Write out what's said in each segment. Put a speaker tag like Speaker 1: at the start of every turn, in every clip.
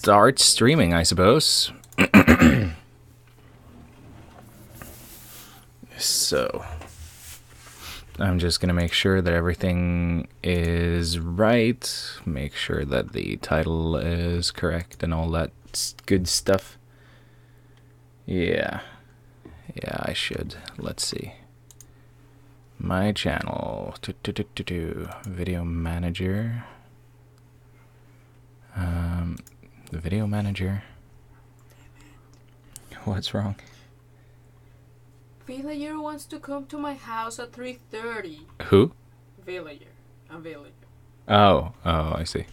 Speaker 1: start streaming, I suppose. So, I'm just gonna make sure that everything is right, make sure that the title is correct and all that good stuff. Yeah, I should. Let's see. My channel, video manager. The video manager. What's wrong?
Speaker 2: Villager wants to come to my house at 3:30.
Speaker 1: Who?
Speaker 2: Villager. A villager.
Speaker 1: Oh, I see.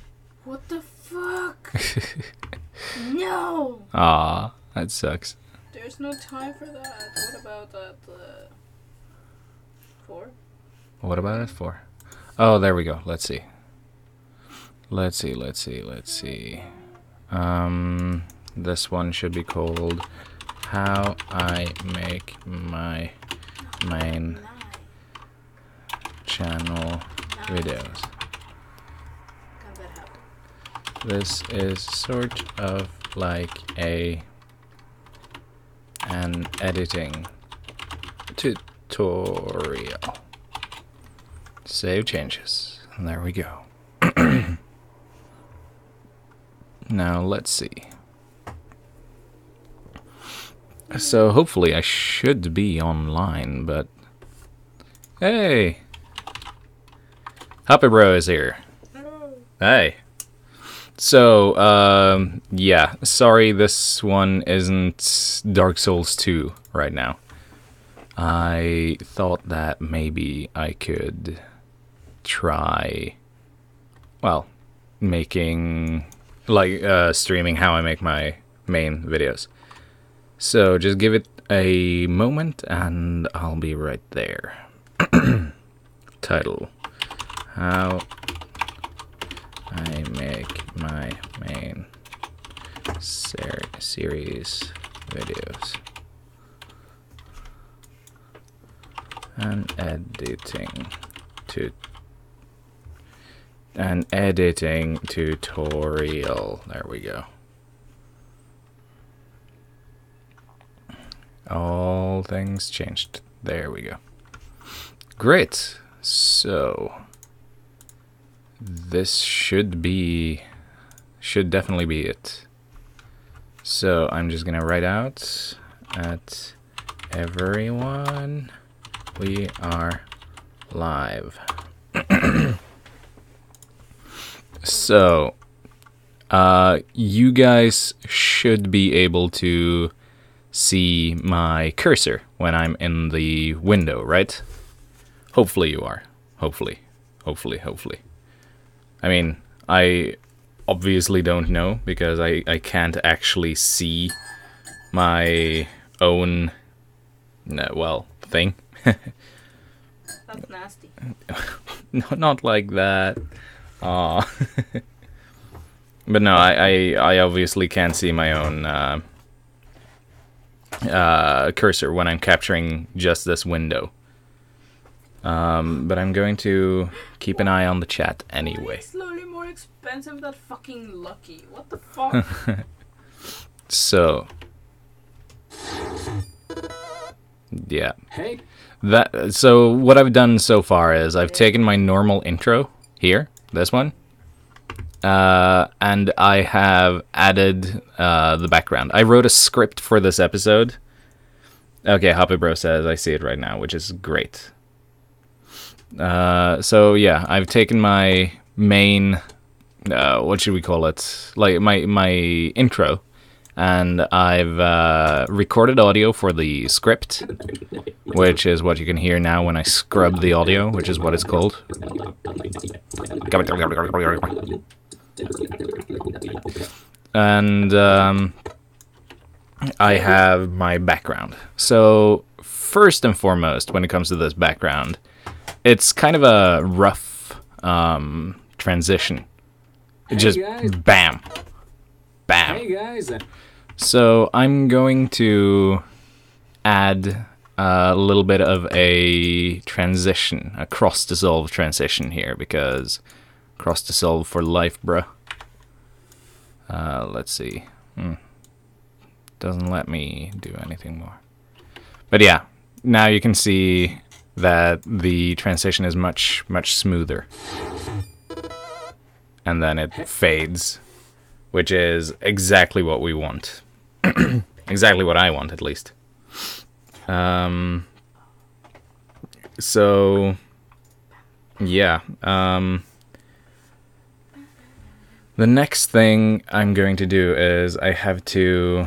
Speaker 2: What the fuck? No!
Speaker 1: Aw, that sucks.
Speaker 2: There's no time for that. What about at 4?
Speaker 1: What about it for? Oh, there we go. Let's see. This one should be called How I Make My Main Channel Videos.
Speaker 2: Can that happen?
Speaker 1: This is sort of like an editing tutorial. Save changes. And there we go. Now let's see. So hopefully I should be online, but hey, Happy Bro is here.
Speaker 2: Hello.
Speaker 1: Hey. So yeah, sorry this one isn't Dark Souls 2 right now. I thought that maybe I could try, well, making, like, streaming how I make my main videos. So just give it a moment and I'll be right there. Title: How I Make My Main Series Videos. An editing tutorial. There we go. All things changed. There we go. Great. So this should definitely be it. So I'm just gonna write out at everyone, we are live. So you guys should be able to see my cursor when I'm in the window, right? Hopefully you are. Hopefully. I mean, I obviously don't know because I can't actually see my own, well, thing.
Speaker 2: That's nasty.
Speaker 1: No, not like that. Aw. But no, I obviously can't see my own cursor when I'm capturing just this window. But I'm going to keep an eye on the chat anyway.
Speaker 2: It's slowly more expensive than fucking Lucky. What the fuck?
Speaker 1: So, yeah.
Speaker 3: Hey.
Speaker 1: So what I've done so far is I've taken my normal intro here, this one, and I have added the background. I wrote a script for this episode. Okay, Happy Bro says I see it right now, which is great. So yeah, I've taken my main, what should we call it? Like my intro, and I've recorded audio for the script, which is what you can hear now when I scrub the audio, which is what it's called. And I have my background. So first and foremost, when it comes to this background, it's kind of a rough transition. It just bam.
Speaker 3: Hey guys.
Speaker 1: So I'm going to add a little bit of a transition, a cross-dissolve transition here, because cross-dissolve for life, bruh. Let's see. Doesn't let me do anything more. But yeah, now you can see that the transition is much smoother. And then it fades, which is exactly what we want. Exactly what I want, at least. So, yeah. The next thing I'm going to do is I have to...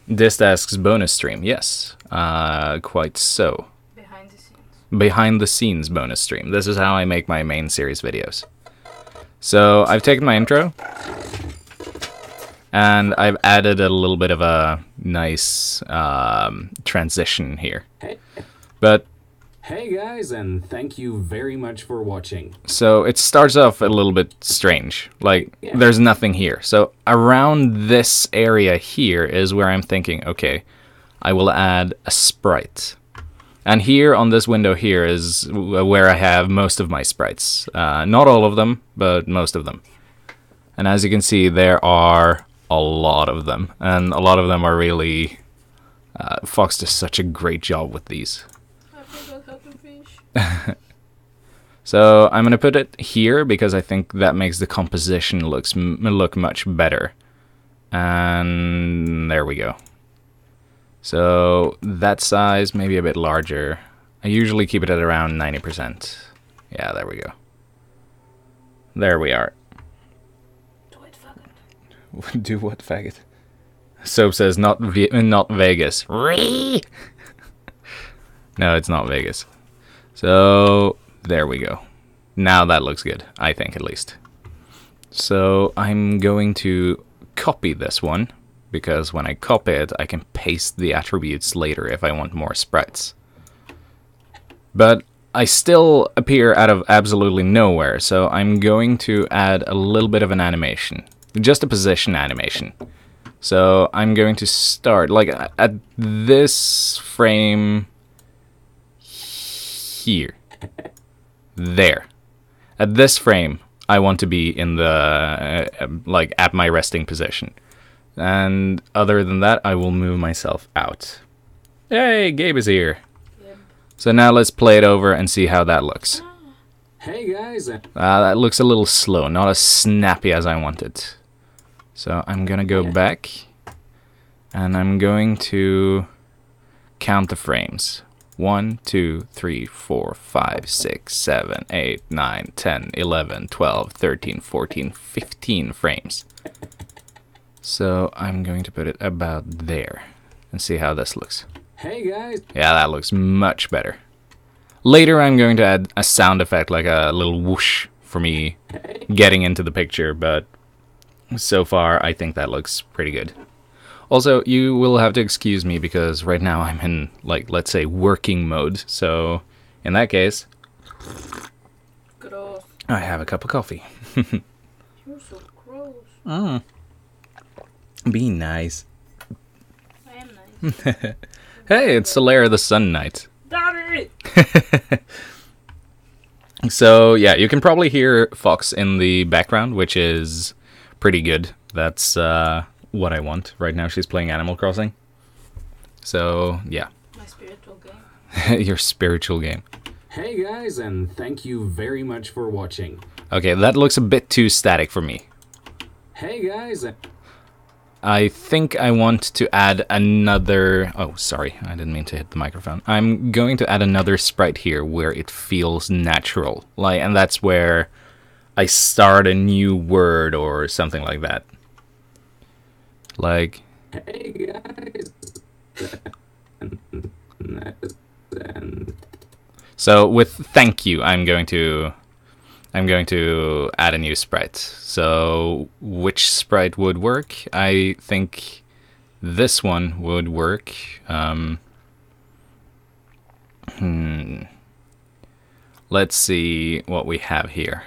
Speaker 1: Distasks bonus stream, yes. Quite so.
Speaker 2: Behind the scenes.
Speaker 1: Behind the scenes bonus stream. This is how I make my main series videos. So, I've taken my intro, and I've added a little bit of a nice transition here. But
Speaker 3: hey guys, and thank you very much for watching.
Speaker 1: so it starts off a little bit strange. Like, there's nothing here. So around this area here is where I'm thinking, okay, I will add a sprite. And here on this window here is where I have most of my sprites. Not all of them, but most of them. And as you can see, there are a lot of them. And a lot of them are really... Fox does such a great job with these.
Speaker 2: I forgot how to fish.
Speaker 1: So I'm going to put it here because I think that makes the composition look much better. And there we go. So that size, maybe a bit larger. I usually keep it at around 90%. Yeah, there we go. There we are.
Speaker 2: Do it, faggot.
Speaker 1: Do what, faggot? Soap says not Vegas. No, it's not Vegas. So there we go. Now that looks good, I think, at least. So I'm going to copy this one, because when I copy it, I can paste the attributes later if I want more sprites. But I still appear out of absolutely nowhere, so I'm going to add a little bit of an animation. Just a position animation. So I'm going to start, like, at this frame here. There. At this frame, I want to be in the, like, at my resting position. And other than that, I will move myself out. Hey, Gabe is here.
Speaker 2: Yep.
Speaker 1: So now let's play it over and see how that looks.
Speaker 3: Hey guys,
Speaker 1: That looks a little slow, not as snappy as I wanted. So I'm gonna go back, and I'm going to count the frames. 1, 2, 3, 4, 5, 6, 7, 8, 9, 10, 11, 12, 13, 14, 15 frames. So I'm going to put it about there and see how this looks.
Speaker 3: hey guys.
Speaker 1: Yeah, that looks much better. Later I'm going to add a sound effect, like a little whoosh for me getting into the picture, but so far I think that looks pretty good. Also, you will have to excuse me because right now I'm in, like, let's say working mode, so in that case,
Speaker 2: Gross.
Speaker 1: I have a cup of coffee.
Speaker 2: You're so gross.
Speaker 1: Be nice.
Speaker 2: I am nice.
Speaker 1: Hey, it's Solaire the Sun Knight.
Speaker 2: Daddy!
Speaker 1: So, yeah, you can probably hear Fox in the background, which is pretty good. That's what I want. Right now she's playing Animal Crossing. So, yeah.
Speaker 2: My spiritual game.
Speaker 1: Your spiritual game.
Speaker 3: Hey guys, and thank you very much for watching.
Speaker 1: Okay, that looks a bit too static for me.
Speaker 3: Hey guys,
Speaker 1: I think I want to add another... Oh, sorry, I didn't mean to hit the microphone. I'm going to add another sprite here where it feels natural. Like, and that's where I start a new word or something like that. Like...
Speaker 3: hey guys.
Speaker 1: So with thank you, I'm going to add a new sprite. So which sprite would work? I think this one would work. Let's see what we have here.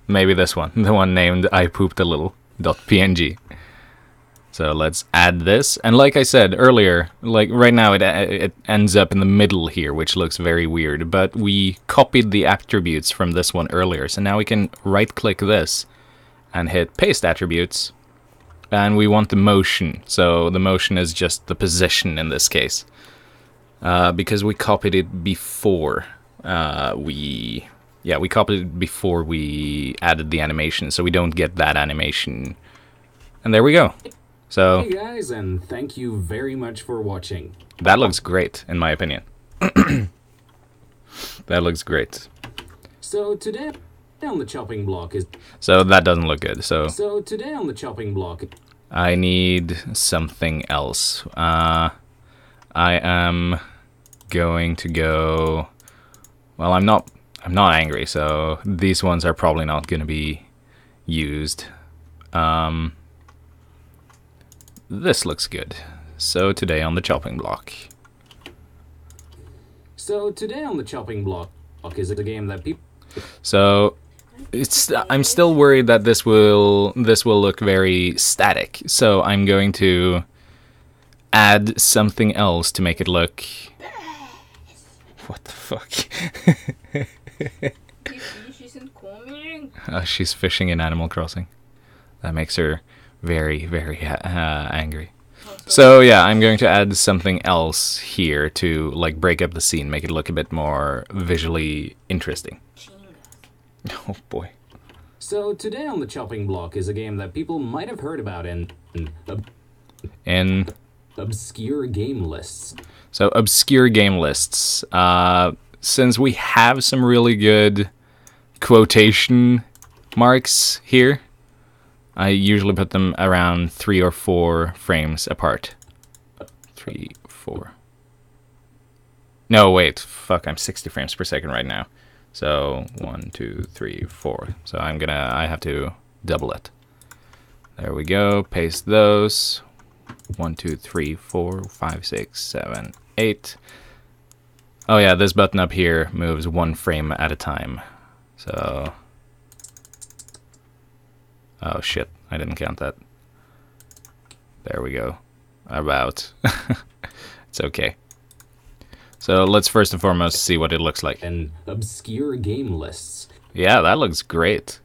Speaker 1: Maybe this one, the one named I pooped a little .png. So let's add this. And like I said earlier, like right now it ends up in the middle here, which looks very weird. But we copied the attributes from this one earlier. So now we can right-click this and hit Paste Attributes. And we want the motion. So the motion is just the position in this case. Because we copied it before we copied it before we added the animation. So we don't get that animation. And there we go. So,
Speaker 3: Hey guys, and thank you very much for watching.
Speaker 1: that looks great, in my opinion. That looks great.
Speaker 3: So today on the chopping block is
Speaker 1: So that doesn't look good. So
Speaker 3: today on the chopping block.
Speaker 1: I need something else. I am going to go. Well, I'm not angry, so these ones are probably not going to be used. This looks good. So today on the chopping block.
Speaker 3: So today on the chopping block is a game that people.
Speaker 1: So I'm still worried that this will look very static. So I'm going to add something else to make it look. What the fuck?
Speaker 2: She's in coming.
Speaker 1: She's fishing in Animal Crossing. That makes her very, very angry. So yeah, I'm going to add something else here to like break up the scene, make it look a bit more visually interesting. Oh boy.
Speaker 3: So today on the chopping block is a game that people might have heard about in
Speaker 1: In
Speaker 3: obscure game lists.
Speaker 1: so obscure game lists. Since we have some really good quotation marks here, I usually put them around 3 or 4 frames apart. 3, 4. No, wait. Fuck, I'm 60 frames per second right now. So 1, 2, 3, 4. So I have to double it. There we go. Paste those. 1, 2, 3, 4, 5, 6, 7, 8. Oh yeah, this button up here moves 1 frame at a time. So... Oh shit, I didn't count that. There we go. About. It's okay. So let's first and foremost see what it looks like.
Speaker 3: And obscure game lists.
Speaker 1: Yeah, that looks great.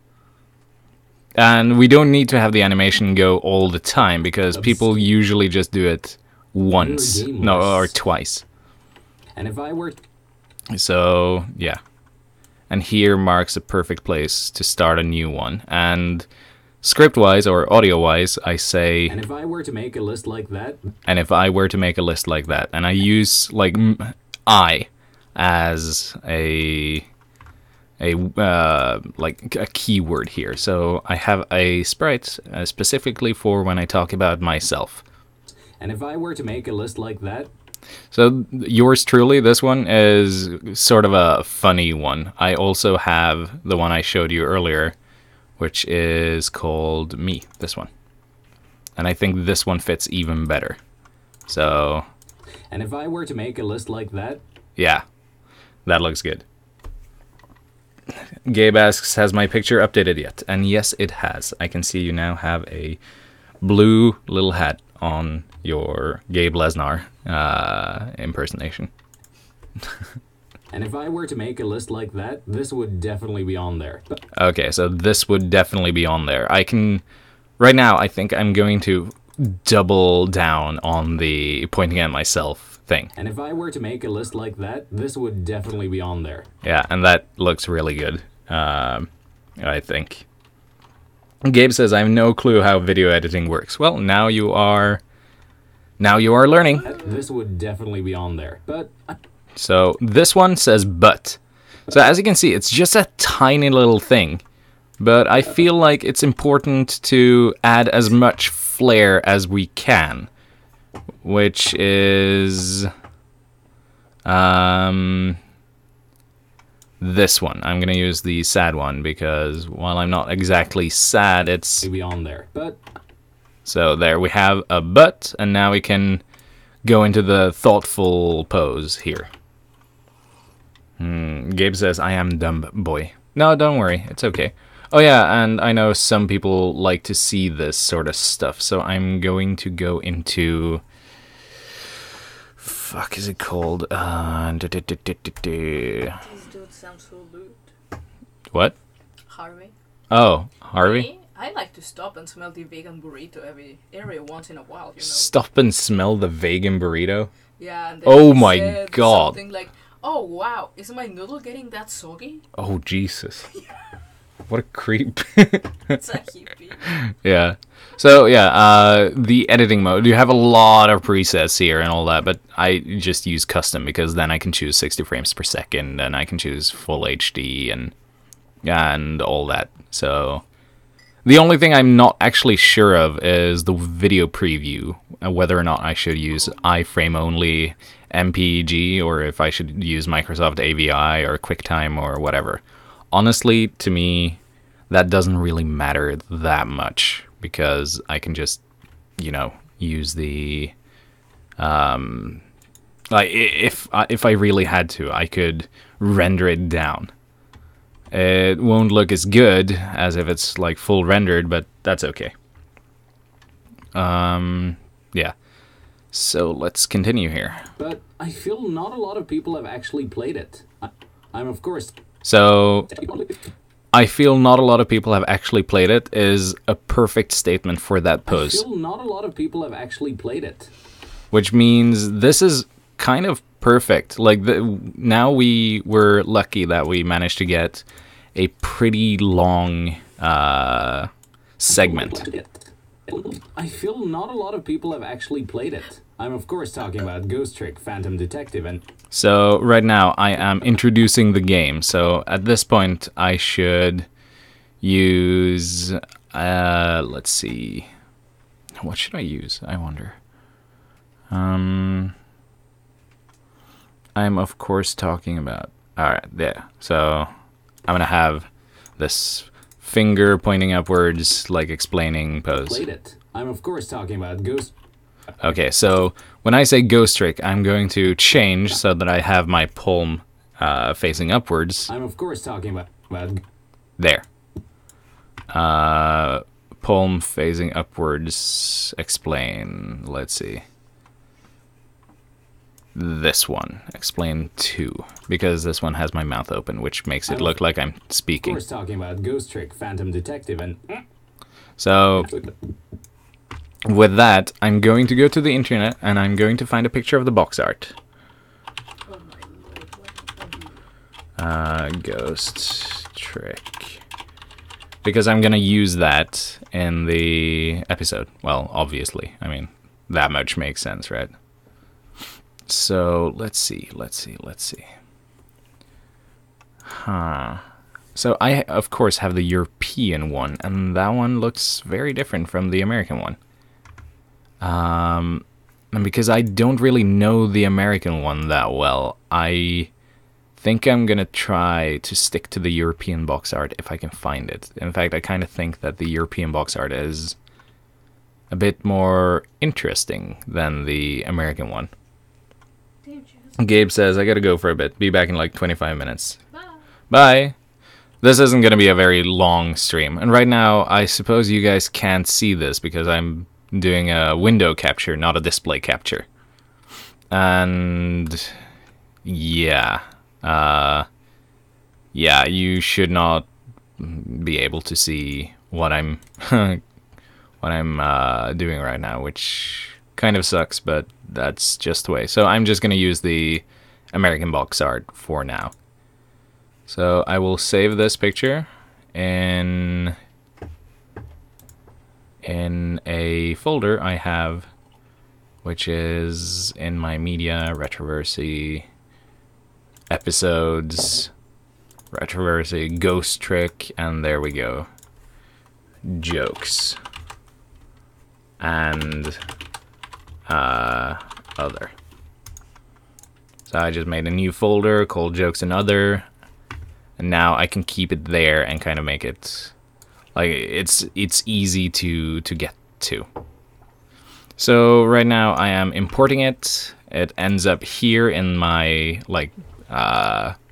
Speaker 1: And we don't need to have the animation go all the time because people usually just do it once. No, or twice.
Speaker 3: And if I were
Speaker 1: So, yeah. And here marks a perfect place to start a new one. And script-wise or audio-wise, I say...
Speaker 3: and if I were to make a list like that,
Speaker 1: And if I were to make a list like that, and I use like I as a like a keyword here, so I have a sprite specifically for when I talk about myself.
Speaker 3: and if I were to make a list like that,
Speaker 1: So yours truly, this one is sort of a funny one. I also have the one I showed you earlier, which is called Me, this one. And I think this one fits even better. So,
Speaker 3: and if I were to make a list like that,
Speaker 1: yeah, that looks good. Gabe asks, has my picture updated yet? And yes, it has. I can see you now have a blue little hat on your Gabe Lesnar impersonation.
Speaker 3: and if I were to make a list like that, this would definitely be on there. But
Speaker 1: Okay, so this would definitely be on there. I can... Right now, I think I'm going to double down on the pointing at myself thing.
Speaker 3: and if I were to make a list like that, this would definitely be on there.
Speaker 1: Yeah, and that looks really good, I think. Gabe says, I have no clue how video editing works. Well, now you are learning.
Speaker 3: This would definitely be on there. But
Speaker 1: So this one says but. So as you can see, it's just a tiny little thing. But I feel like it's important to add as much flair as we can. Which is... this one. I'm going to use the sad one because while I'm not exactly sad, it's...
Speaker 3: be on there. But
Speaker 1: So there we have a but, and now we can go into the thoughtful pose here. Gabe says, I am dumb boy. No, don't worry. It's okay. Oh yeah, and I know some people like to see this sort of stuff, so I'm going to go into... Fuck is it called?
Speaker 2: This dude sounds so lewd.
Speaker 1: What?
Speaker 2: Harvey.
Speaker 1: Oh, Harvey?
Speaker 2: Me, I like to stop and smell the vegan burrito every once in a while, you know.
Speaker 1: Stop and smell the vegan burrito?
Speaker 2: Yeah, and
Speaker 1: Oh
Speaker 2: he
Speaker 1: my
Speaker 2: said
Speaker 1: God.
Speaker 2: something like, "Oh wow, is my noodle getting that soggy?"
Speaker 1: Oh, Jesus. What a creep.
Speaker 2: It's a hippie.
Speaker 1: Yeah. So, yeah, the editing mode. You have a lot of presets here and all that, but I just use custom because then I can choose 60 frames per second and I can choose full HD and all that. So, the only thing I'm not actually sure of is the video preview, whether or not I should use iframe only MPEG or if I should use Microsoft AVI or QuickTime or whatever. Honestly, to me, that doesn't really matter that much because I can just, use the, like if I really had to, I could render it down. It won't look as good as if it's like full rendered, but that's okay. Yeah. So let's continue here.
Speaker 3: But I feel not a lot of people have actually played it. I'm of course...
Speaker 1: So, I feel not a lot of people have actually played it is a perfect statement for that
Speaker 3: I
Speaker 1: pose.
Speaker 3: feel not a lot of people have actually played it.
Speaker 1: Which means this is kind of perfect. Like, now we were lucky that we managed to get a pretty long segment.
Speaker 3: I feel not a lot of people have actually played it. I'm of course talking about Ghost Trick, Phantom Detective, and...
Speaker 1: So right now I am introducing the game. So at this point I should use, let's see, what should I use? I wonder. I'm of course talking about, alright, there. So I'm gonna have this finger pointing upwards, like explaining pose.
Speaker 3: Played it. I'm of course talking about Ghost...
Speaker 1: Okay, so when I say Ghost Trick, I'm going to change so that I have my palm facing upwards.
Speaker 3: I'm of course talking about...
Speaker 1: There. Palm facing upwards. Explain. Let's see. This one. Explain 2. Because this one has my mouth open, which makes it look like I'm speaking.
Speaker 3: Of course talking about Ghost Trick, Phantom Detective, and...
Speaker 1: So... with that, I'm going to go to the internet and I'm going to find a picture of the box art.
Speaker 2: Oh my lord,
Speaker 1: Ghost Trick. Because I'm gonna use that in the episode. Well, obviously. I mean, that much makes sense, right? So, let's see. So, I, of course, have the European one, and that one looks very different from the American one. And because I don't really know the American one that well, I think I'm gonna try to stick to the European box art if I can find it. In fact, I kind of think that the European box art is a bit more interesting than the American one.
Speaker 2: damn, Jesus.
Speaker 1: Gabe says, I gotta go for a bit. Be back in like 25 minutes.
Speaker 2: Bye.
Speaker 1: Bye! This isn't gonna be a very long stream. And right now, I suppose you guys can't see this because I'm doing a window capture, not a display capture. And yeah, yeah, you should not be able to see what I'm doing right now, which kind of sucks, but that's just the way. So I'm just gonna use the American box art for now. So I will save this picture in a folder I have, which is in my media, Retroversy, episodes, Retroversy, Ghost Trick, and there we go, jokes, and other. So I just made a new folder called Jokes and Other, and now I can keep it there and kind of make it like it's easy to get to. So right now I am importing it. It ends up here in my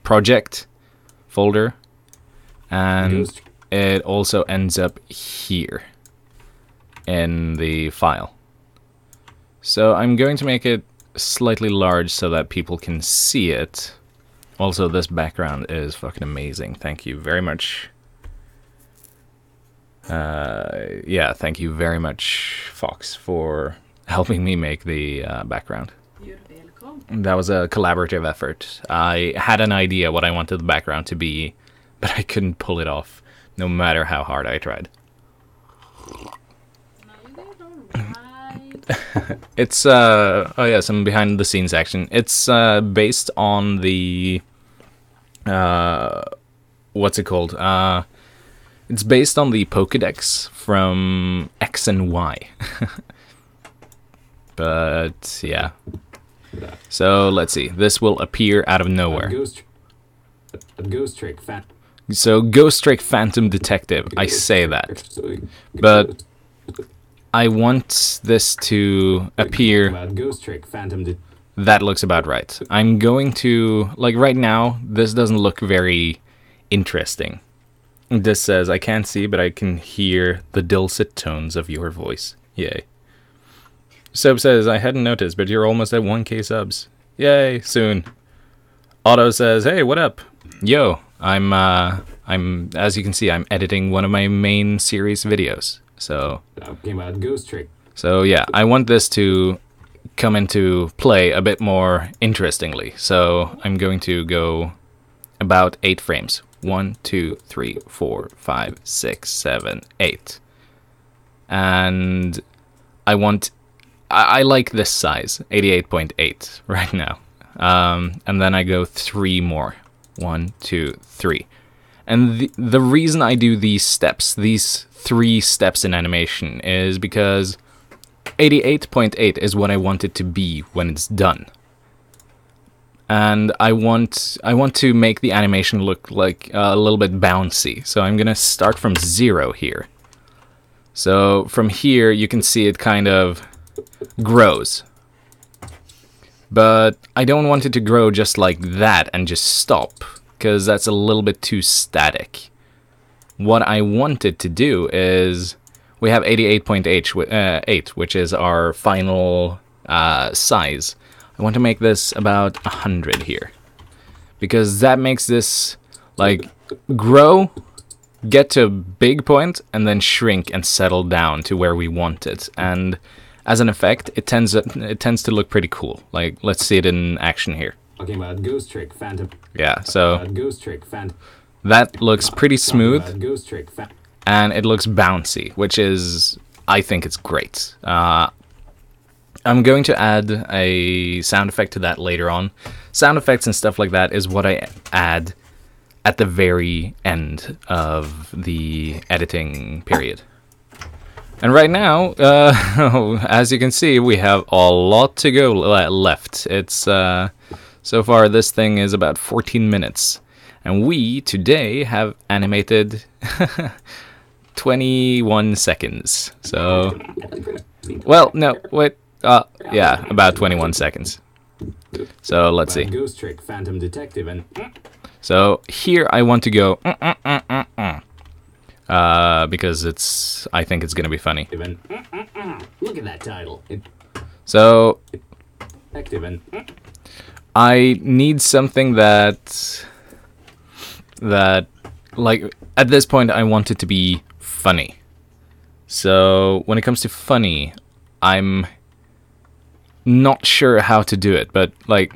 Speaker 1: project folder, and it also ends up here in the file. So I'm going to make it slightly large so that people can see it. Also, this background is fucking amazing. Thank you very much. Yeah, thank you very much, Fox, for helping me make the background.
Speaker 2: You're welcome.
Speaker 1: That was a collaborative effort. I had an idea what I wanted the background to be, but I couldn't pull it off, no matter how hard I tried.
Speaker 2: Now you guys are right.
Speaker 1: It's, oh yeah, some behind the scenes action. It's based on the, what's it called? It's based on the Pokédex from X and Y. But, yeah. So, let's see. This will appear out of nowhere.
Speaker 3: Ghost Trick
Speaker 1: So, Ghost Trick Phantom Detective. I say that. But I want this to appear.
Speaker 3: Ghost Trick Phantom
Speaker 1: That looks about right. I'm going to, like right now, this doesn't look very interesting. This says, I can't see, but I can hear the dulcet tones of your voice. Yay. Soap says, I hadn't noticed, but you're almost at 1k subs. Yay, soon. Otto says, hey, what up? Yo, I'm, as you can see, I'm editing one of my main series videos. So,
Speaker 3: came out Ghost Trick.
Speaker 1: So yeah, I want this to come into play a bit more interestingly. So I'm going to go about 8 frames. 1, 2, 3, 4, 5, 6, 7, 8. And I want... I like this size, 88.8 right now. And then I go 3 more. 1, 2, 3. And the reason I do these steps, these 3 steps in animation, is because 88.8 is what I want it to be when it's done. And I want to make the animation look like a little bit bouncy. So I'm gonna start from 0 here. So from here you can see it kind of grows. But I don't want it to grow just like that and just stop, because that's a little bit too static. What I want it to do is, we have 88.8, which is our final size. I want to make this about 100 here, because that makes this like grow, get to a big point, and then shrink and settle down to where we want it. And as an effect, it tends to look pretty cool. Like, let's see it in action here.
Speaker 3: Talking about Ghost Trick Phantom.
Speaker 1: Yeah, so
Speaker 3: Ghost Trick Phantom.
Speaker 1: that looks pretty smooth,
Speaker 3: Ghost Trick
Speaker 1: and it looks bouncy, which is, I think it's great. I'm going to add a sound effect to that later on. Sound effects and stuff like that is what I add at the very end of the editing period. And right now, as you can see, we have a lot to go left. It's, so far this thing is about 14 minutes. And we, today, have animated 21 seconds. So, well, no, wait. Yeah, about 21 seconds. So let's see.
Speaker 3: Ghost Trick Phantom Detective and
Speaker 1: So here I want to go because I think it's gonna be funny.
Speaker 3: Look at that title.
Speaker 1: So
Speaker 3: Detective and
Speaker 1: I need something that like at this point I want it to be funny. So when it comes to funny, I'm not sure how to do it, but like,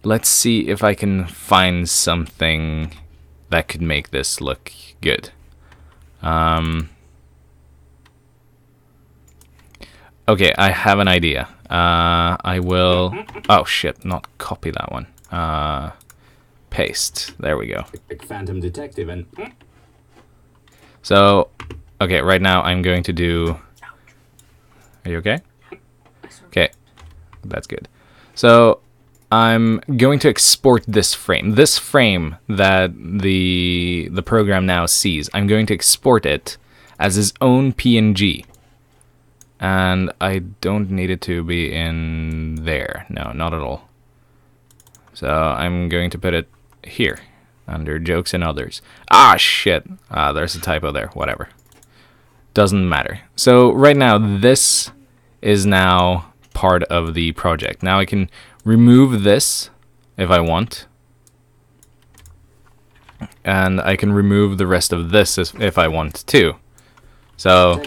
Speaker 1: let's see if I can find something that could make this look good. Okay, I have an idea. I will, oh shit, not copy that one. Paste, there we go.
Speaker 3: Phantom Detective and
Speaker 1: So, okay, right now I'm going to do... Are you okay? Okay, that's good. So, I'm going to export this frame. This frame that the program now sees, I'm going to export it as its own PNG. And I don't need it to be in there. No, not at all. So, I'm going to put it here. Under jokes and others. Ah, shit. There's a typo there. Whatever. Doesn't matter. So right now, this is now part of the project. Now I can remove this if I want. And I can remove the rest of this if I want to. So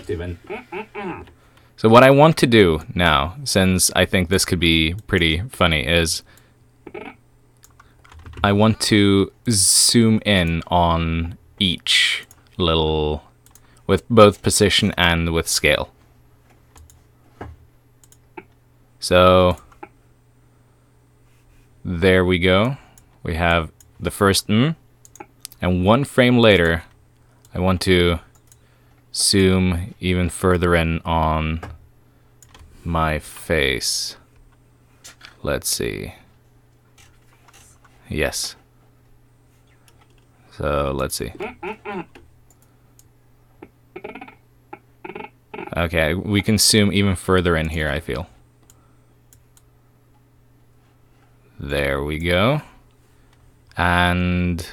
Speaker 1: what I want to do now, since I think this could be pretty funny, is I want to zoom in on each little, with both position and with scale. So there we go. We have the first and 1 frame later, I want to zoom even further in on my face. Let's see. Yes. So let's see. Okay, we can zoom even further in here, I feel. There we go. And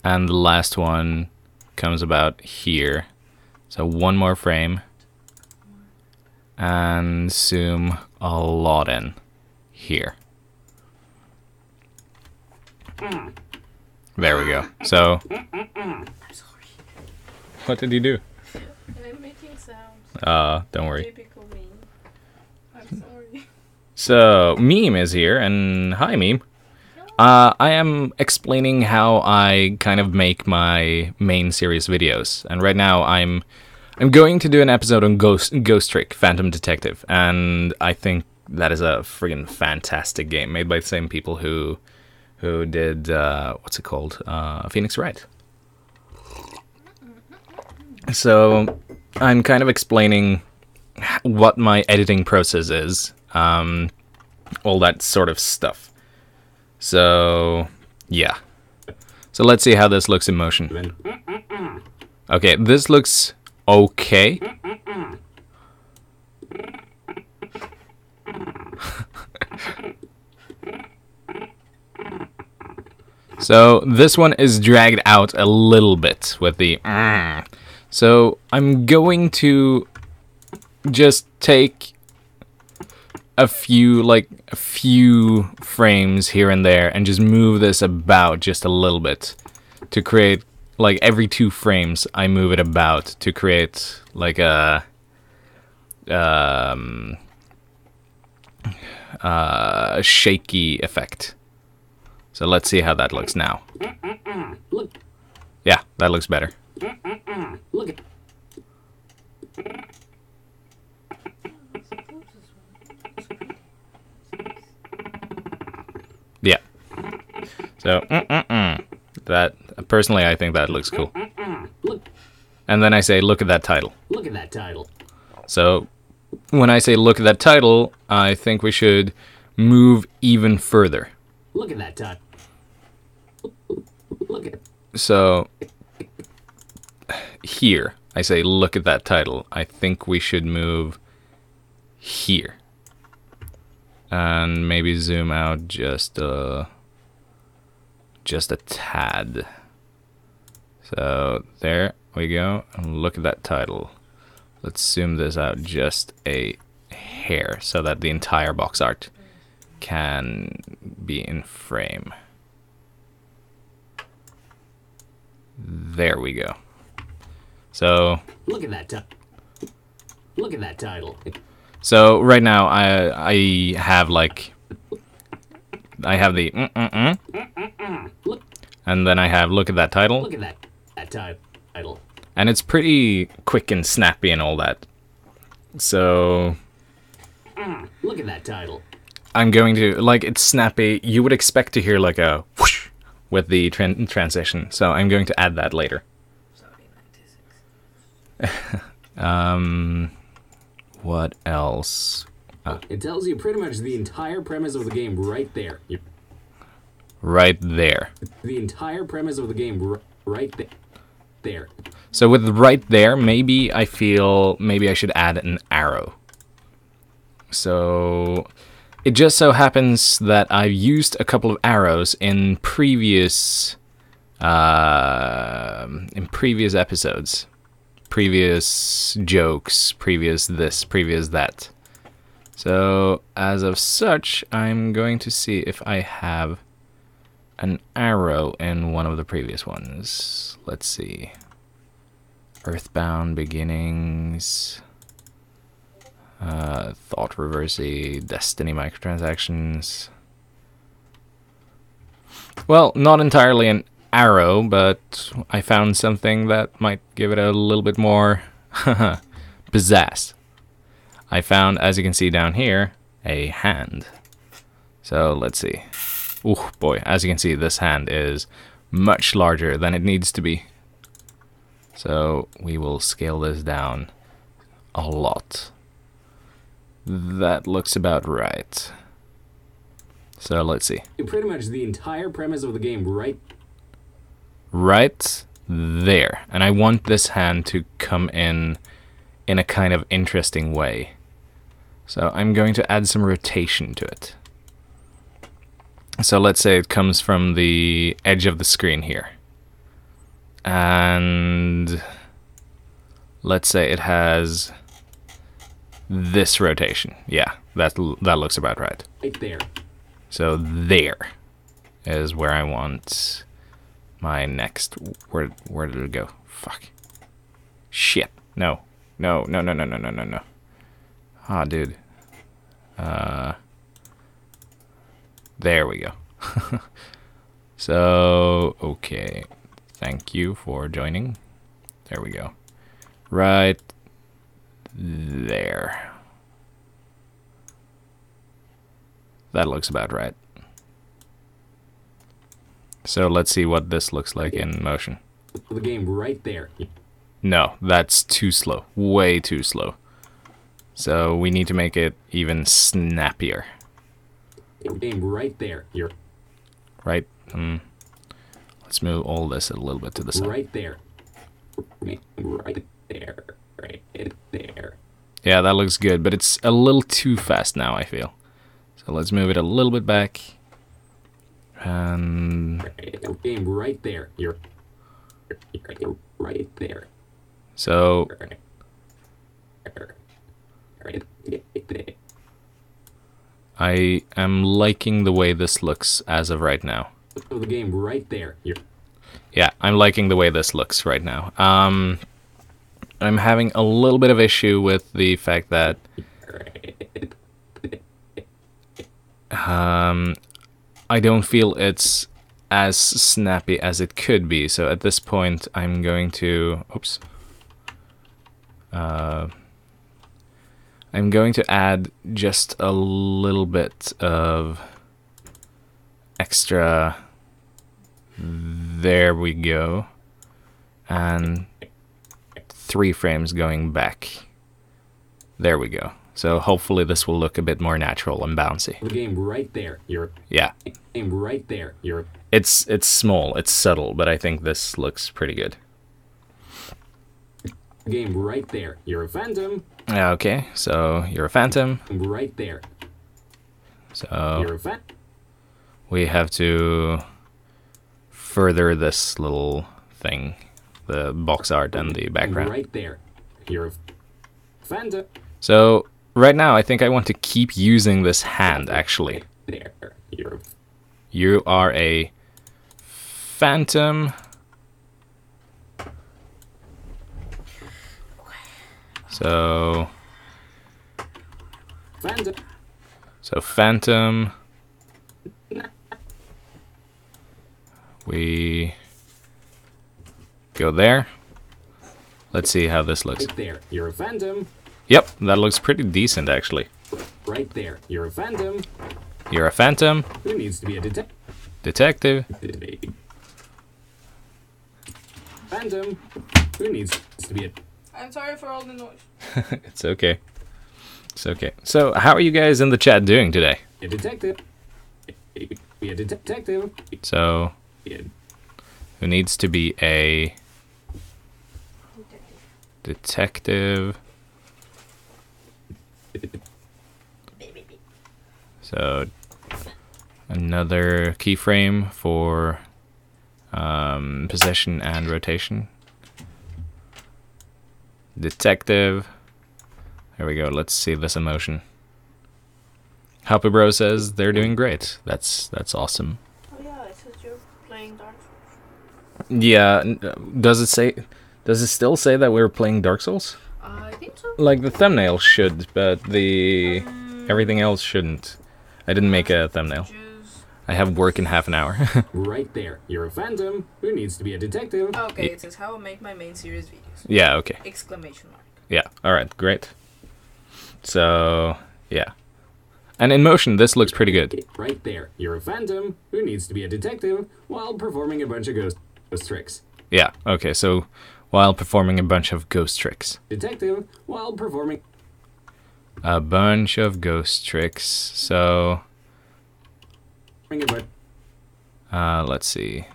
Speaker 1: the last one comes about here. So 1 more frame. And zoom a lot in here. There we go. So,
Speaker 2: I'm sorry.
Speaker 1: what did you do?
Speaker 2: I'm making sounds.
Speaker 1: Don't worry.
Speaker 2: Typical me. I'm sorry.
Speaker 1: So, Meme is here, and hi, Meme. I am explaining how I kind of make my main series videos, and right now I'm going to do an episode on Ghost Trick Phantom Detective, and I think that is a friggin' fantastic game made by the same people who did what's it called? Phoenix Wright. So I'm kind of explaining what my editing process is, all that sort of stuff. So yeah. So let's see how this looks in motion. Okay, this looks okay. So this one is dragged out a little bit with the So I'm going to just take a few frames here and there and just move this about just a little bit to create, like, every 2 frames I move it about to create like a shaky effect. So let's see how that looks now. Yeah, that looks better.
Speaker 3: Look.
Speaker 1: Yeah. So, that, personally, I think that looks cool. And then I say, look at that title.
Speaker 3: Look at that title.
Speaker 1: So, when I say look at that title, I think we should move even further.
Speaker 3: Look at that title. Look at.
Speaker 1: So, here, I say look at that title. I think we should move here. And maybe zoom out just a tad. So there we go. And look at that title. Let's zoom this out just a hair so that the entire box art can be in frame. There we go. So
Speaker 3: Look at that title. Look at that title.
Speaker 1: So right now I have like I have the
Speaker 3: Look.
Speaker 1: and then I have look at that title,
Speaker 3: Look at that title.
Speaker 1: and it's pretty quick and snappy and all that. So
Speaker 3: Look at that title.
Speaker 1: I'm going to, like, it's snappy. You would expect to hear like a whoosh with the transition. So I'm going to add that later. What else?
Speaker 3: It tells you pretty much the entire premise of the game right there.
Speaker 1: Right there.
Speaker 3: The entire premise of the game right there.
Speaker 1: So with right there, maybe I feel maybe I should add an arrow. So It just so happens that I've used a couple of arrows in previous episodes, previous jokes, previous this, previous that. So as of such, I'm going to see if I have an arrow in one of the previous ones. Let's see. Earthbound Beginnings, Thought Reversey, Destiny Microtransactions. Well, not entirely an arrow, but I found something that might give it a little bit more pizzazz. I found, as you can see down here, a hand. So let's see. Oh boy, as you can see, this hand is much larger than it needs to be. So we will scale this down a lot. That looks about right. So let's see.
Speaker 3: Pretty much the entire premise of the game
Speaker 1: right there. And I want this hand to come in a kind of interesting way. So I'm going to add some rotation to it. So let's say it comes from the edge of the screen here. And let's say it has this rotation. Yeah, that looks about right.
Speaker 3: right there.
Speaker 1: So there is where I want my next. Where did it go? Fuck. Shit. No. No. Ah, dude. There we go. So, okay. Thank you for joining. There we go. Right there. That looks about right. So let's see what this looks like in motion.
Speaker 3: The game right there.
Speaker 1: No, that's too slow. Way too slow. So we need to make it even snappier.
Speaker 3: The game right there. You're
Speaker 1: Right? Let's move all this a little bit to the side.
Speaker 3: right there. Right there. Right there.
Speaker 1: Yeah, that looks good, but it's a little too fast now, I feel. So let's move it a little bit back. And
Speaker 3: The game right there. You're right there.
Speaker 1: so
Speaker 3: Right there.
Speaker 1: I am liking the way this looks as of right now.
Speaker 3: The game right there. You're
Speaker 1: Yeah, I'm liking the way this looks right now. I'm having a little bit of issue with the fact that I don't feel it's as snappy as it could be. So at this point, I'm going to... Oops. I'm going to add just a little bit of extra... There we go. And 3 frames going back. There we go. So hopefully this will look a bit more natural and bouncy.
Speaker 3: the game right there. You're
Speaker 1: Yeah.
Speaker 3: game right there. You're
Speaker 1: It's small, it's subtle, but I think this looks pretty good.
Speaker 3: the game right there. You're a phantom.
Speaker 1: Okay, so you're a phantom.
Speaker 3: Right there.
Speaker 1: So
Speaker 3: You're a phantom.
Speaker 1: we have to further this little thing, the box art and the background.
Speaker 3: Right there. You're a phantom.
Speaker 1: So right now I think I want to keep using this hand actually.
Speaker 3: There. You're
Speaker 1: You are a phantom. So
Speaker 3: phantom.
Speaker 1: Phantom. We go there. Let's see how this looks.
Speaker 3: Right there. You're a phantom.
Speaker 1: Yep, that looks pretty decent actually.
Speaker 3: Right there. You're a phantom.
Speaker 1: You're a phantom.
Speaker 3: Who needs to be a
Speaker 1: Detective.
Speaker 3: Phantom. Who needs to be a
Speaker 2: I'm sorry for all the noise.
Speaker 1: It's okay. It's okay. So, how are you guys in the chat doing today?
Speaker 3: detective? Be a detective.
Speaker 1: So,
Speaker 3: Be a
Speaker 1: who needs to be a detective? So another keyframe for position and rotation. Detective. There we go. Let's see this in motion. Happy Bro says they're doing great. That's awesome.
Speaker 2: Oh yeah, it says you're playing Dark Souls.
Speaker 1: Yeah. Does it still say that we're playing Dark Souls?
Speaker 2: I think so.
Speaker 1: Like the thumbnail should, but the everything else shouldn't. I didn't make a thumbnail.
Speaker 2: Choose.
Speaker 1: I have work in half an hour.
Speaker 3: Right there. You're a phantom who needs to be a detective.
Speaker 2: Okay, it says how I make my main series videos.
Speaker 1: Yeah, okay.
Speaker 2: Exclamation mark.
Speaker 1: Yeah, alright, great. So, yeah. And in motion, this looks pretty good.
Speaker 3: Right there. You're a phantom who needs to be a detective while performing a bunch of ghost tricks.
Speaker 1: Yeah, okay, so while performing a bunch of ghost tricks.
Speaker 3: Detective while performing
Speaker 1: A bunch of ghost tricks. So,
Speaker 3: a bunch
Speaker 1: let's see.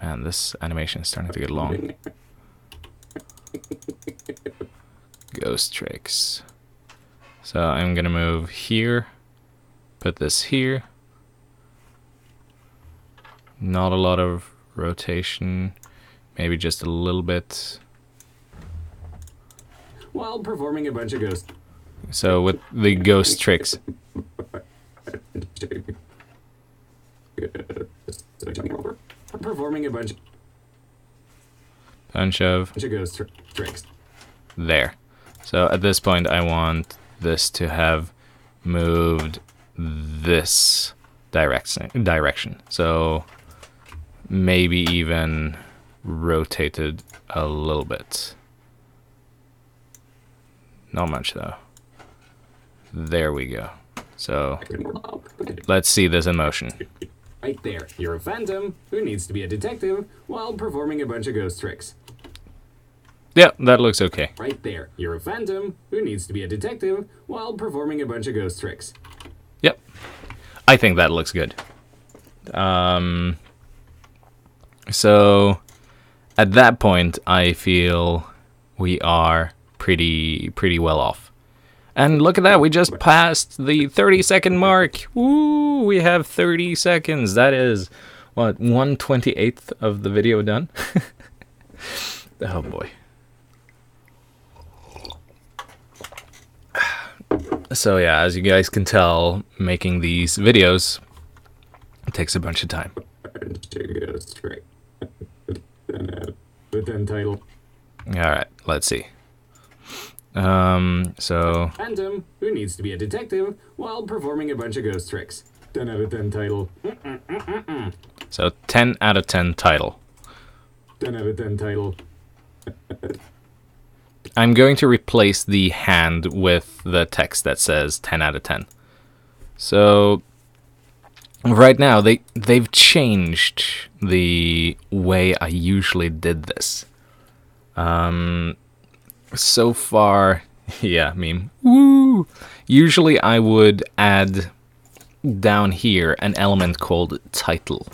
Speaker 1: Man, this animation is starting to get long. Ghost tricks. So I'm gonna move here, put this here. Not a lot of rotation, maybe just a little bit.
Speaker 3: while performing a bunch of ghost
Speaker 1: So with the ghost tricks,
Speaker 3: performing a bunch
Speaker 1: of
Speaker 3: of ghost tricks.
Speaker 1: there. So at this point I want this to have moved this direction. So maybe even rotated a little bit. Not much though. There we go. So let's see this in motion.
Speaker 3: Right there. You're a phantom who needs to be a detective while performing a bunch of ghost tricks.
Speaker 1: Yeah, that looks okay.
Speaker 3: Right there. You're a phantom who needs to be a detective while performing a bunch of ghost tricks.
Speaker 1: Yep. I think that looks good. So at that point I feel we are pretty well off. And look at that, we just passed the 30-second mark. Woo, we have 30 seconds. That is, what, 1/28th of the video done? Oh boy. So yeah, as you guys can tell, making these videos takes a bunch of time.
Speaker 3: Ghost trick. But then title
Speaker 1: Alright, let's see. So
Speaker 3: Phantom who needs to be a detective while performing a bunch of ghost tricks. 10 out of 10 title.
Speaker 1: 10 out of 10 title.
Speaker 3: 10 out of 10 title.
Speaker 1: I'm going to replace the hand with the text that says 10 out of 10. So right now they've changed the way I usually did this. So far, yeah, meme. Woo! Usually I would add down here an element called title.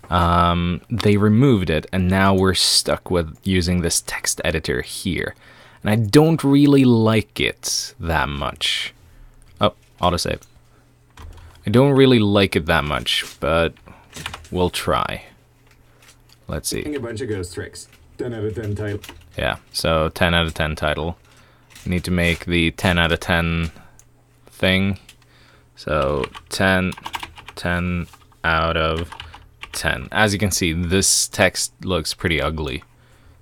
Speaker 1: They removed it, and now we're stuck with using this text editor here. And I don't really like it that much. Oh, autosave. I don't really like it that much, but we'll try. Let's see.
Speaker 3: A bunch of ghost tricks. 10 out of 10 title.
Speaker 1: Yeah, so 10 out of 10 title. Need to make the 10 out of 10 thing. So 10 out of 10. As you can see, this text looks pretty ugly.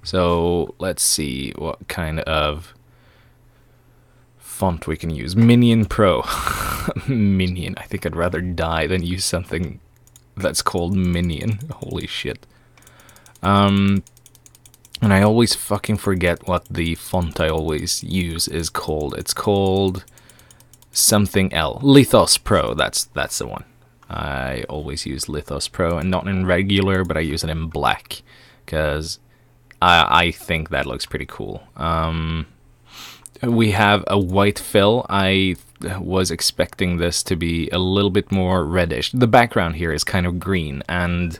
Speaker 1: So let's see what kind of font we can use. Minion Pro. Minion. I think I'd rather die than use something that's called Minion. Holy shit. And I always fucking forget what the font I always use is called. It's called something L. Lithos Pro, that's the one. I always use Lithos Pro, and not in regular, but I use it in black, because I think that looks pretty cool. We have a white fill. I was expecting this to be a little bit more reddish. The background here is kind of green, and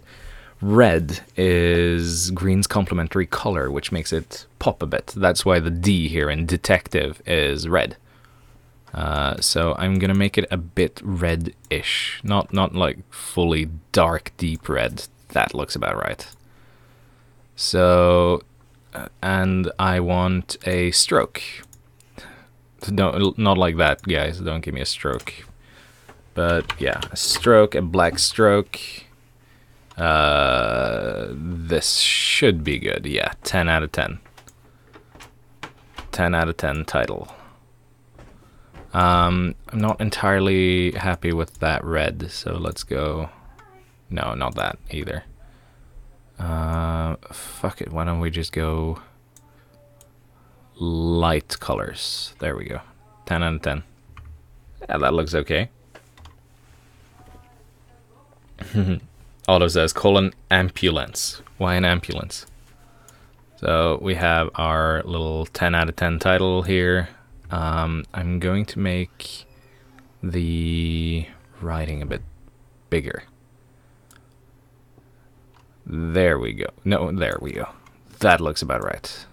Speaker 1: red is green's complementary color, which makes it pop a bit. That's why the D here in detective is red. So I'm gonna make it a bit red-ish, not like fully dark deep red. That looks about right. So, and I want a stroke. No, not like that, guys. Don't give me a stroke. But yeah, a stroke, a black stroke. This should be good. Yeah, 10 out of 10. 10 out of 10 title. I'm not entirely happy with that red, so let's go... No, not that either. Fuck it, why don't we just go... light colors. There we go. 10 out of 10. Yeah, that looks okay. Otto says, ambulance. Why an ambulance? So we have our little 10 out of 10 title here. I'm going to make the writing a bit bigger. There we go. No, there we go. That looks about right.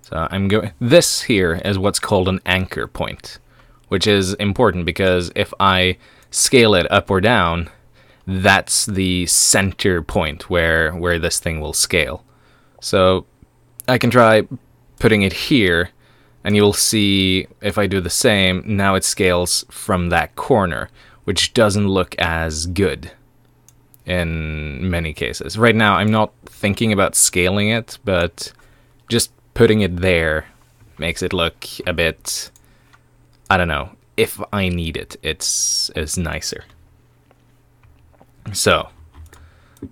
Speaker 1: So I'm going... This here is what's called an anchor point, which is important because if I scale it up or down, that's the center point where this thing will scale. So I can try putting it here, and you'll see if I do the same, now it scales from that corner, which doesn't look as good in many cases. Right now, I'm not thinking about scaling it, but just putting it there makes it look a bit, I don't know, if I need it, it's nicer. So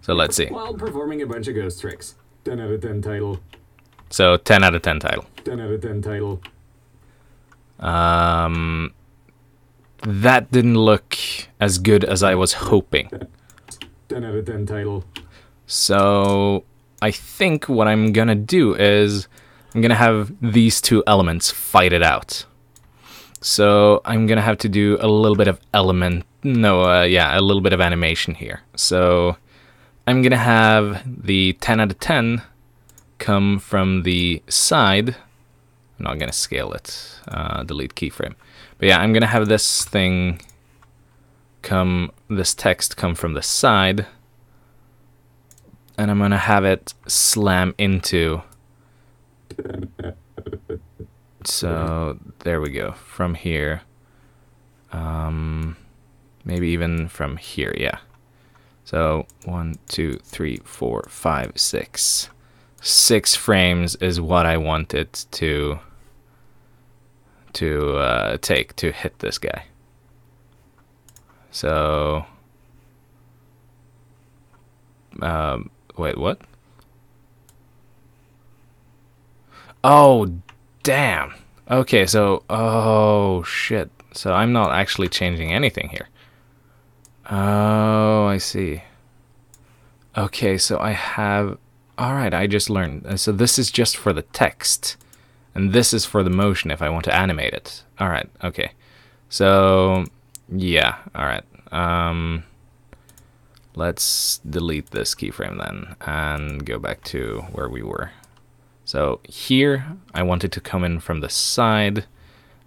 Speaker 1: let's see.
Speaker 3: While performing a bunch of ghost tricks. 10 out of 10 title.
Speaker 1: So 10 out of 10 title.
Speaker 3: 10 out of 10 title.
Speaker 1: That didn't look as good as I was hoping.
Speaker 3: 10 out of 10 title.
Speaker 1: So I think what I'm gonna do is I'm gonna have these two elements fight it out. So I'm gonna have to do a little bit of a little bit of animation here. So I'm gonna have the 10 out of 10 come from the side. I'm not gonna scale it. Delete keyframe. But yeah, I'm gonna have this thing this text come from the side, and I'm gonna have it slam into. So there we go. From here, maybe even from here. Yeah. So 1, 2, 3, 4, 5, 6. 6 frames is what I want it to take to hit this guy. So, wait, what? Oh, damn. Okay, so, oh, shit. So I'm not actually changing anything here. Oh, I see. Okay, so I have... Alright, I just learned. So this is just for the text. And this is for the motion if I want to animate it. Alright, okay. So, yeah, alright. Let's delete this keyframe then and go back to where we were. So here, I want it to come in from the side.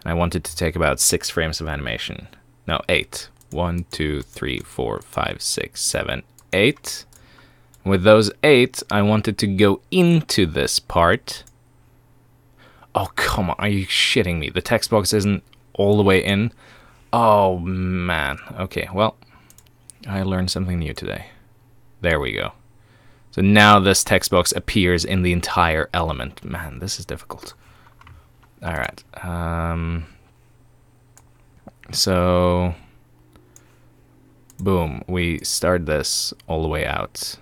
Speaker 1: And I want it to take about 6 frames of animation. No, 8. 1, 2, 3, 4, 5, 6, 7, 8. With those 8, I want it to go into this part. Oh, come on. Are you shitting me? The text box isn't all the way in? Oh, man. Okay, well, I learned something new today. There we go. So now this text box appears in the entire element. Man, this is difficult. All right. So, boom. We start this all the way out.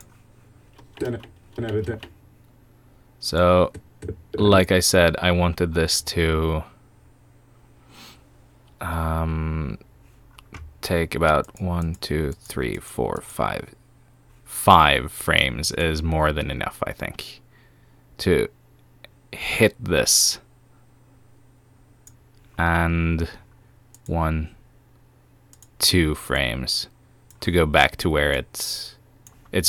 Speaker 1: So, like I said, I wanted this to take about 1, 2, 3, 4, 5. 5 frames is more than enough, I think, to hit this. And 1, 2 frames to go back to where its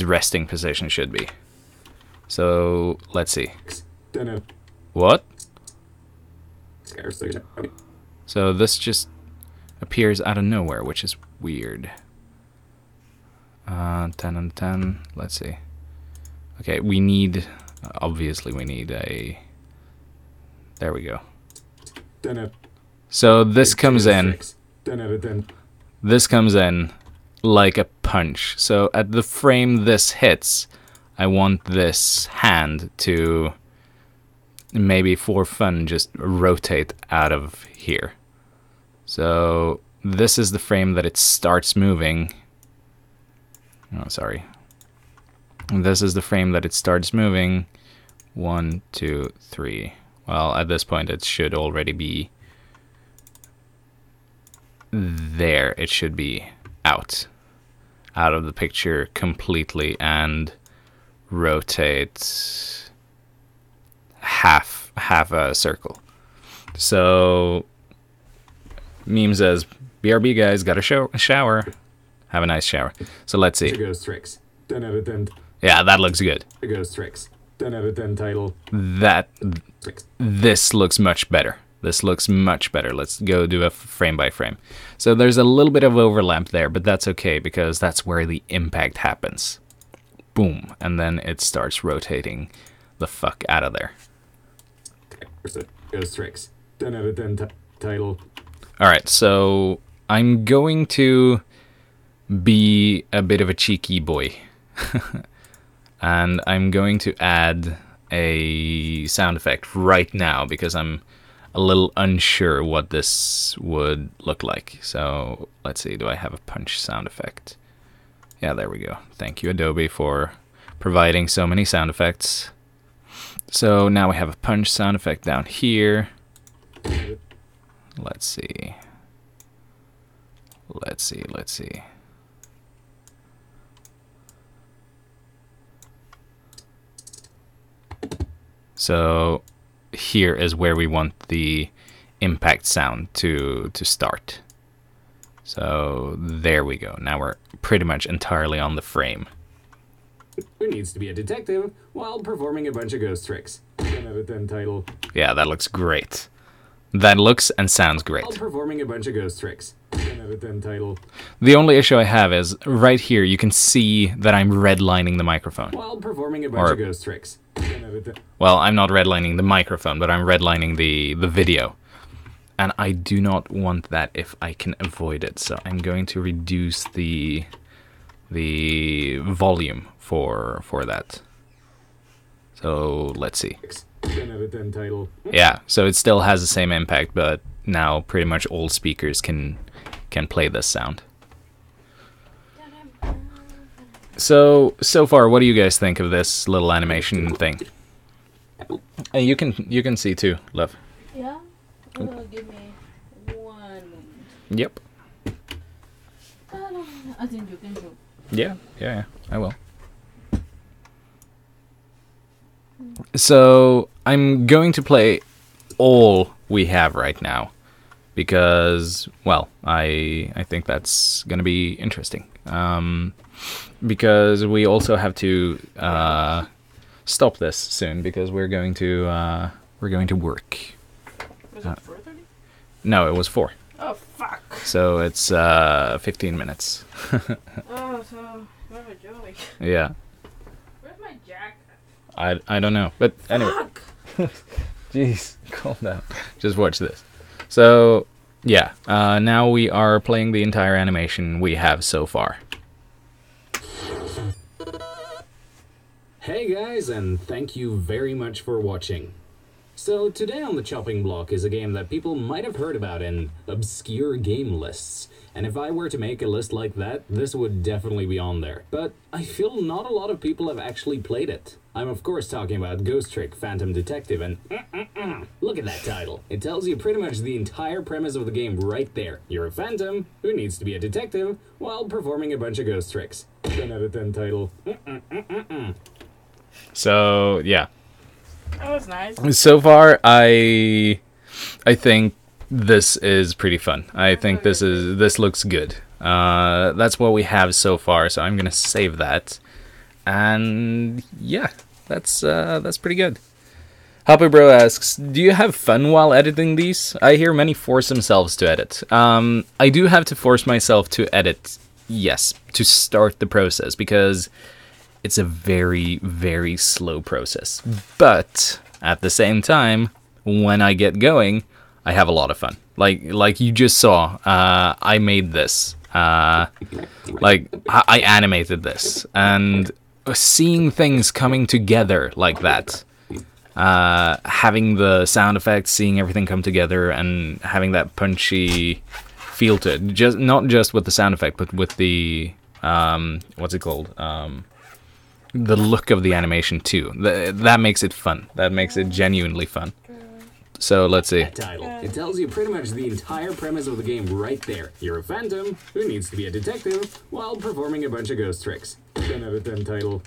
Speaker 1: resting position should be. So let's see. What? So this just appears out of nowhere, which is weird. 10 and 10. Let's see. Okay, we need... obviously we need a... There we go.
Speaker 3: 10 out.
Speaker 1: So this comes in.
Speaker 3: 10 out of 10.
Speaker 1: This comes in like a punch. So at the frame this hits, I want this hand to maybe for fun just rotate out of here. So this is the frame that it starts moving. Oh, sorry. This is the frame that it starts moving. 1, 2, 3. Well, at this point it should already be there. It should be out of the picture completely and rotate half a circle. So meme says, BRB guys, got a shower. Have a nice shower. So let's see.
Speaker 3: Ghost Tricks. 10 out of 10.
Speaker 1: Yeah, that looks good.
Speaker 3: Ghost Tricks. 10 out of 10 title.
Speaker 1: This looks much better. This looks much better. Let's go do a frame by frame. So there's a little bit of overlap there, but that's okay because that's where the impact happens. Boom. And then it starts rotating the fuck out of there.
Speaker 3: Ghost Tricks. 10 out of 10 title.
Speaker 1: Alright, so I'm going to be a bit of a cheeky boy. And I'm going to add a sound effect right now because I'm a little unsure what this would look like. So let's see, do I have a punch sound effect? Yeah, there we go. Thank you, Adobe, for providing so many sound effects. So now we have a punch sound effect down here. Let's see. Let's see. So here is where we want the impact sound to start. So there we go. Now we're pretty much entirely on the frame.
Speaker 3: Who needs to be a detective while performing a bunch of ghost tricks? 10 out of 10 title.
Speaker 1: Yeah, that looks great. That looks and sounds great.
Speaker 3: While performing a bunch of ghost tricks. 10 out of 10 title.
Speaker 1: The only issue I have is right here you can see that I'm redlining the microphone.
Speaker 3: While performing a bunch of ghost tricks. 10 out of 10.
Speaker 1: Well, I'm not redlining the microphone, but I'm redlining the video. And I do not want that if I can avoid it. So I'm going to reduce the volume for that. So let's see.
Speaker 3: 10 out of 10 title.
Speaker 1: Yeah, so it still has the same impact, but now pretty much all speakers can play this sound. So far, what do you guys think of this little animation thing? You can see too, love.
Speaker 2: Yeah? Give me 1 moment.
Speaker 1: Yep.
Speaker 2: I think you can do.
Speaker 1: Yeah, I will. So I'm going to play all we have right now because, well, I think that's going to be interesting. Because we also have to stop this soon because we're going to work.
Speaker 2: Was it 4:30?
Speaker 1: No, it was 4.
Speaker 2: Oh, fuck.
Speaker 1: So it's 15 minutes.
Speaker 2: Oh, so where am I going?
Speaker 1: Yeah.
Speaker 2: Where's my jacket?
Speaker 1: I don't know, but anyway.
Speaker 2: Fuck!
Speaker 1: Jeez, calm down. Just watch this. So, yeah, now we are playing the entire animation we have so far.
Speaker 3: Hey guys, and thank you very much for watching. So today on the chopping block is a game that people might have heard about in obscure game lists. And if I were to make a list like that, this would definitely be on there. But I feel not a lot of people have actually played it. I'm of course talking about Ghost Trick Phantom Detective, and look at that title. It tells you pretty much the entire premise of the game right there. You're a phantom who needs to be a detective while performing a bunch of ghost tricks. 10 out of 10 title.
Speaker 1: So, yeah.
Speaker 2: That was nice.
Speaker 1: So far, I think this is pretty fun. I think this looks good. That's what we have so far, so I'm gonna save that. And yeah, that's pretty good. Happy Bro asks, do you have fun while editing these? I hear many force themselves to edit. I do have to force myself to edit, yes, to start the process, because it's a very, very slow process. But at the same time, when I get going, I have a lot of fun. Like you just saw, I made this. I animated this, and seeing things coming together like that. Having the sound effects, seeing everything come together, and having that punchy feel to it. Just not just with the sound effect, but with the what's it called? The look of the animation too. That makes it fun. That makes it genuinely fun. So let's see.
Speaker 3: That title. It tells you pretty much the entire premise of the game right there. You're a phantom who needs to be a detective while performing a bunch of ghost tricks. 10 out of 10 title.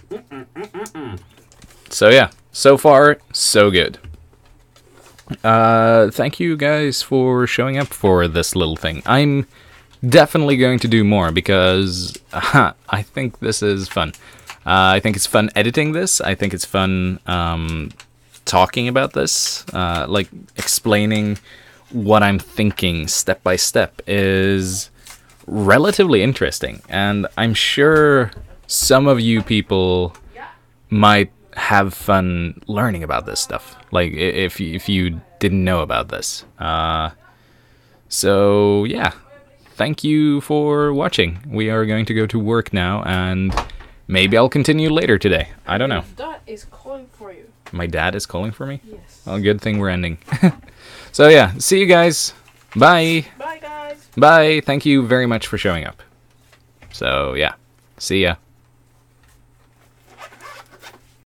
Speaker 1: So yeah, so far, so good. Thank you guys for showing up for this little thing. I'm definitely going to do more because I think this is fun. I think it's fun editing this. I think it's fun talking about this. Like explaining what I'm thinking step by step is relatively interesting. And I'm sure some of you people might have fun learning about this stuff, like if you didn't know about this. So yeah, thank you for watching. We are going to go to work now, and maybe I'll continue later today. I don't know.
Speaker 2: Your dad is calling for you.
Speaker 1: My dad is calling for me?
Speaker 2: Yes.
Speaker 1: Well, good thing we're ending. So yeah, see you guys. Bye.
Speaker 2: Bye, guys.
Speaker 1: Bye. Thank you very much for showing up. So yeah, see ya.